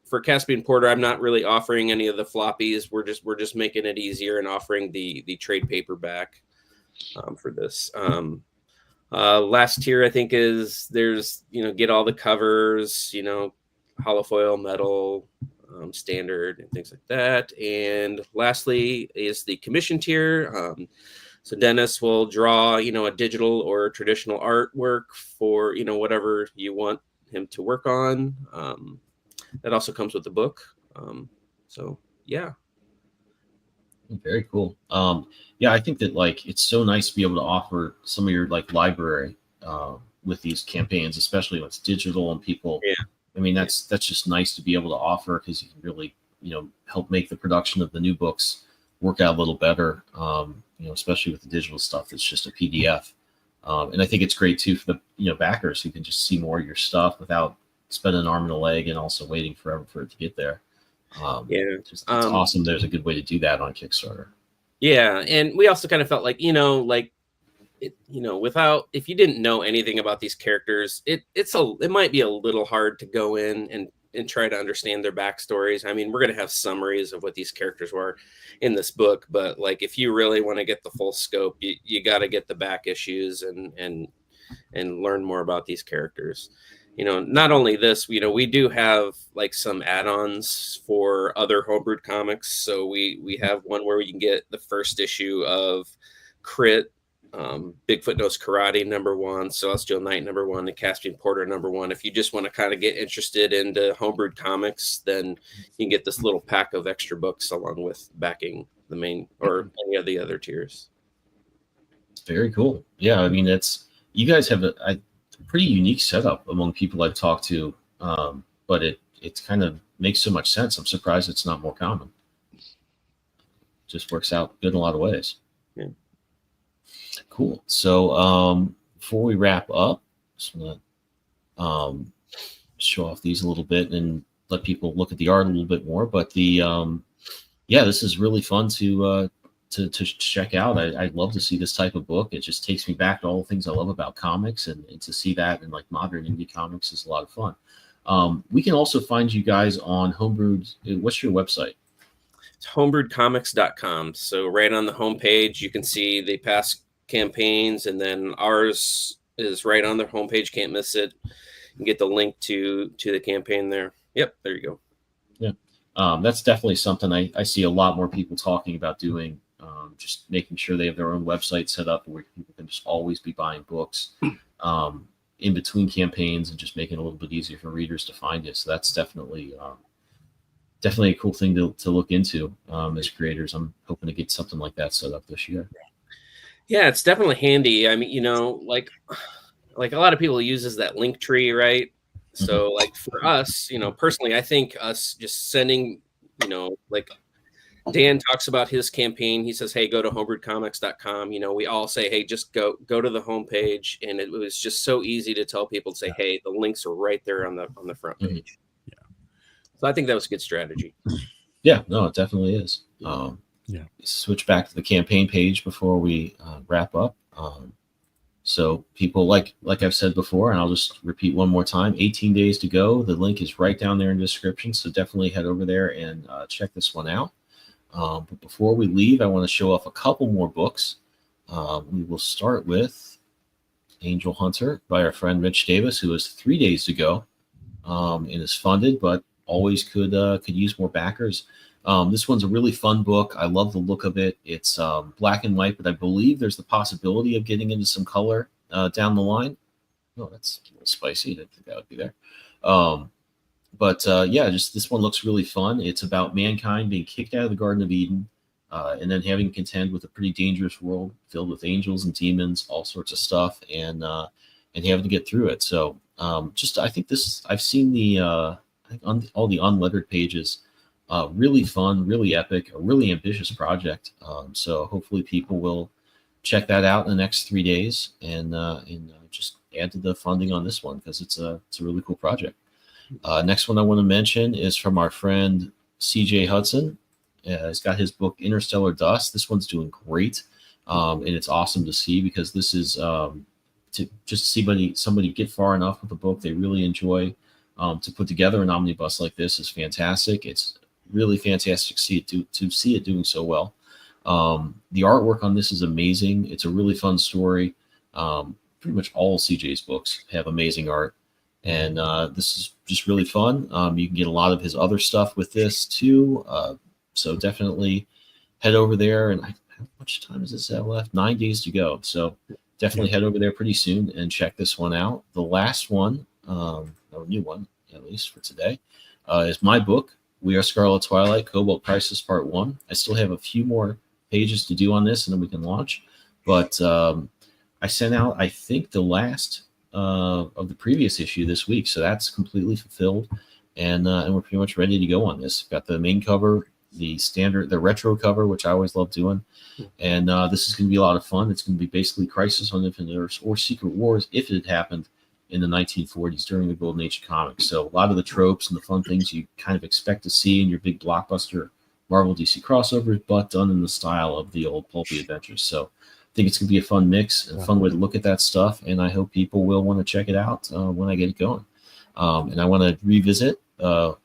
For Caspian Porter, I'm not really offering any of the floppies. We're just making it easier and offering the trade paperback for this. Last tier, I think, is there's get all the covers, holofoil, metal, standard, and things like that. And lastly is the commission tier. So Dennis will draw a digital or traditional artwork for whatever you want him to work on. That also comes with the book. So yeah. Very cool. Yeah, I think that it's so nice to be able to offer some of your library with these campaigns, especially when it's digital and people. Yeah. I mean, that's just nice to be able to offer, because you can really help make the production of the new books work out a little better. Especially with the digital stuff that's just a PDF. And I think it's great too for the backers who can just see more of your stuff without spending an arm and a leg and also waiting forever for it to get there. It's awesome. There's a good way to do that on Kickstarter. Yeah, and we also kind of felt like without, if you didn't know anything about these characters, it might be a little hard to go in and try to understand their backstories. I mean, we're going to have summaries of what these characters were in this book, but if you really want to get the full scope, you got to get the back issues and learn more about these characters. Not only this, we do have some add-ons for other Homebrewed comics. So we have one where we can get the first issue of Crit, Bigfoot Knows Karate #1, Celestial Knight #1, and Caspian Porter #1. If you just want to kind of get interested into Homebrewed comics, then you can get this little pack of extra books along with backing the main or any of the other tiers. Very cool. Yeah, I mean, you guys have a pretty unique setup among people I've talked to, but it kind of makes so much sense. I'm surprised it's not more common. Just works out good in a lot of ways. Yeah. Cool. So before we wrap up, just want to show off these a little bit and let people look at the art a little bit more. But this is really fun to check out. I'd love to see this type of book. It just takes me back to all the things I love about comics, and to see that in modern indie comics is a lot of fun. We can also find you guys on Homebrewed. What's your website? It's homebrewedcomics.com. So right on the homepage, you can see the past campaigns, and then ours is right on the homepage. Can't miss it. You can get the link to the campaign there. Yep, there you go. Yeah. that's definitely something I see a lot more people talking about doing. Just making sure they have their own website set up where people can just always be buying books in between campaigns, and just making it a little bit easier for readers to find it. So that's definitely a cool thing to look into as creators. I'm hoping to get something like that set up this year. Yeah, it's definitely handy. I mean, like a lot of people uses that link tree, right? So like for us, personally, I think us just sending, like Dan talks about his campaign. He says, hey, go to homebrewedcomics.com. We all say, hey, just go to the homepage. And it was just so easy to tell people to say, hey, the links are right there on the front page. Yeah. So I think that was a good strategy. Yeah, no, it definitely is. Switch back to the campaign page before we wrap up. So people, like I've said before, and I'll just repeat one more time, 18 days to go. The link is right down there in the description. So definitely head over there and check this one out. But before we leave, I want to show off a couple more books. We will start with Angel Hunter by our friend Rich Davis, who has 3 days to go and is funded, but always could use more backers. This one's a really fun book. I love the look of it. It's black and white, but I believe there's the possibility of getting into some color down the line. Oh, that's a little spicy. I didn't think that would be there. But just this one looks really fun. It's about mankind being kicked out of the Garden of Eden and then having to contend with a pretty dangerous world filled with angels and demons, all sorts of stuff, and having to get through it. So I think I've seen all the unlettered pages. Really fun, really epic, a really ambitious project. So hopefully people will check that out in the next 3 days and just add to the funding on this one, because it's a really cool project. Next one I want to mention is from our friend CJ Hudson. He's got his book Interstellar Dust. This one's doing great, and it's awesome to see, because this is to just see somebody get far enough with the book they really enjoy to put together an omnibus like this is fantastic. It's really fantastic to see it doing so well. The artwork on this is amazing. It's a really fun story. Pretty much all CJ's books have amazing art. And this is just really fun. You can get a lot of his other stuff with this too. So definitely head over there. And how much time does this have left? 9 days to go. So definitely head over there pretty soon and check this one out. The last one, or new one, at least for today, is my book, We Are Scarlet Twilight, Cobalt Crisis Part 1. I still have a few more pages to do on this, and then we can launch. But I sent out, I think, the last of the previous issue this week, so that's completely fulfilled, and we're pretty much ready to go on this. Got the main cover, the retro cover, which I always love doing, and this is going to be a lot of fun. It's going to be basically Crisis on Infinite Earths or Secret Wars if it had happened in the 1940s during the golden age of comics. So a lot of the tropes and the fun things you kind of expect to see in your big blockbuster Marvel DC crossovers, but done in the style of the old pulpy adventures. So I think it's going to be a fun mix and a fun way to look at that stuff, and I hope people will want to check it out when I get it going. And I want to revisit I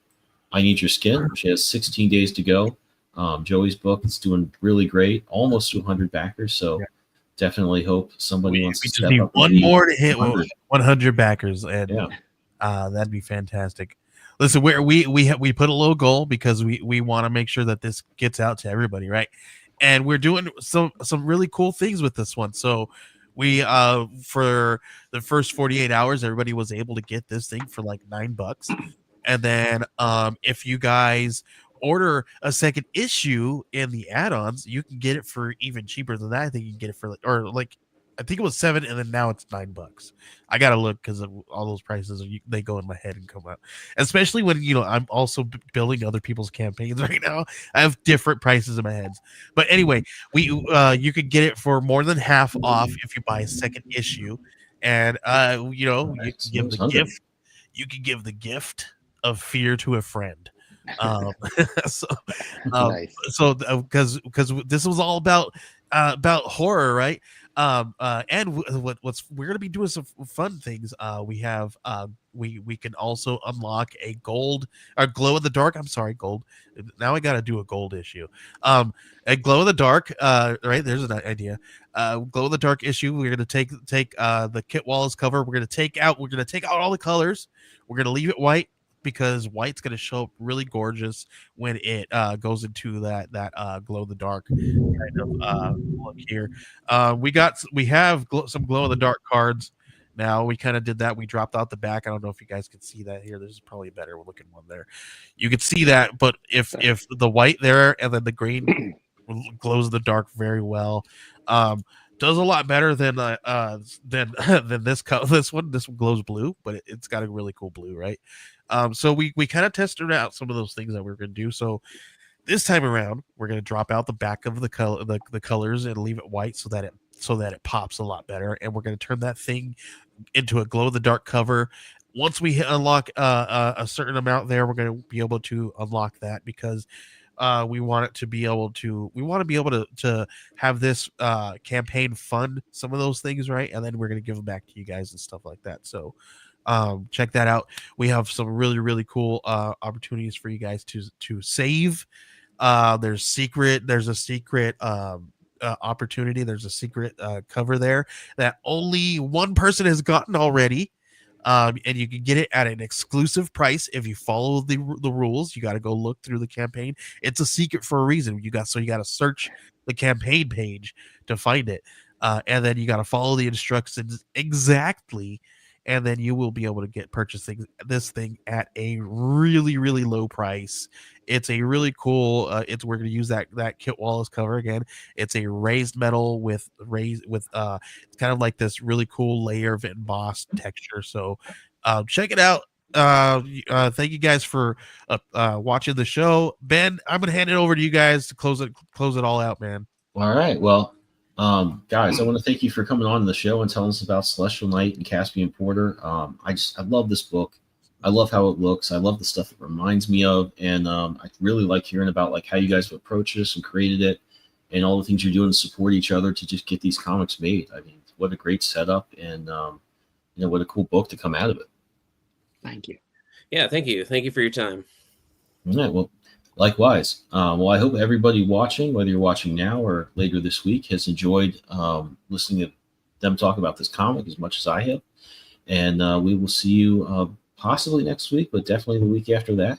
Need Your Skin, which has 16 days to go. Joey's book is doing really great, almost to 100 backers, so definitely hope somebody wants to step up. One more to hit 100 backers, and that'd be fantastic. Listen, we put a low goal because we want to make sure that this gets out to everybody, right? And we're doing some really cool things with this one. So we for the first 48 hours, everybody was able to get this thing for like $9. And then if you guys order a second issue in the add-ons, you can get it for even cheaper than that. I think you can get it for I think it was $7, and then now it's $9. I gotta look because all those prices they go in my head and come out. Especially when I'm also building other people's campaigns right now. I have different prices in my head. But anyway, you could get it for more than half off if you buy a second issue, and you can give the gift. You can give the gift of fear to a friend. Nice. So because this was all about horror, right? And what's we're gonna be doing some fun things. We have we can also unlock a gold or glow in the dark. I'm sorry, gold. Now I gotta do a gold issue. A glow in the dark. Right, there's an idea. Glow in the dark issue. We're gonna take the Kit Wallace cover. We're gonna take out all the colors. We're gonna leave it white. because white's going to show up really gorgeous when it goes into that glow in the dark kind of look here. We have some glow in the dark cards. Now we kind of did that. We dropped out the back. I don't know if you guys can see that here. There's probably a better looking one there. You can see that, but if the white there and then the green glows in the dark very well, does a lot better than this this one. This one glows blue, but it's got a really cool blue, right? So we kind of tested out some of those things that we're going to do. So this time around, we're going to drop out the back of the colors and leave it white so that it pops a lot better. And we're going to turn that thing into a glow in the dark cover. Once we unlock a certain amount there, we're going to be able to unlock that because we want to be able to have this campaign fund some of those things, right? And then we're going to give them back to you guys and stuff like that. So check that out. We have some really, really cool opportunities for you guys to save. There's a secret opportunity. There's a secret cover there that only one person has gotten already. And you can get it at an exclusive price if you follow the rules. You got to go look through the campaign. It's a secret for a reason. You got to search the campaign page to find it, and then you got to follow the instructions exactly, and then you will be able to purchase this thing at a really, really low price. It's a really cool. We're going to use that Kit Wallace cover again. It's a raised metal with it's kind of like this really cool layer of embossed texture. So check it out. Thank you guys for watching the show. Ben, I'm going to hand it over to you guys to close it all out, man. All right. Well, guys, I want to thank you for coming on the show and telling us about Celestial Knight and Caspian Porter. I love this book. I love how it looks. I love the stuff it reminds me of, and I really like hearing about like how you guys have approached this and created it, and all the things you're doing to support each other to just get these comics made. I mean, what a great setup, and what a cool book to come out of it. Thank you. Yeah, thank you. Thank you for your time. All right. Well, likewise. Well, I hope everybody watching, whether you're watching now or later this week, has enjoyed listening to them talk about this comic as much as I have. And we will see you possibly next week, but definitely the week after that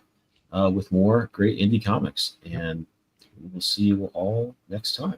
with more great indie comics. And we will see you all next time.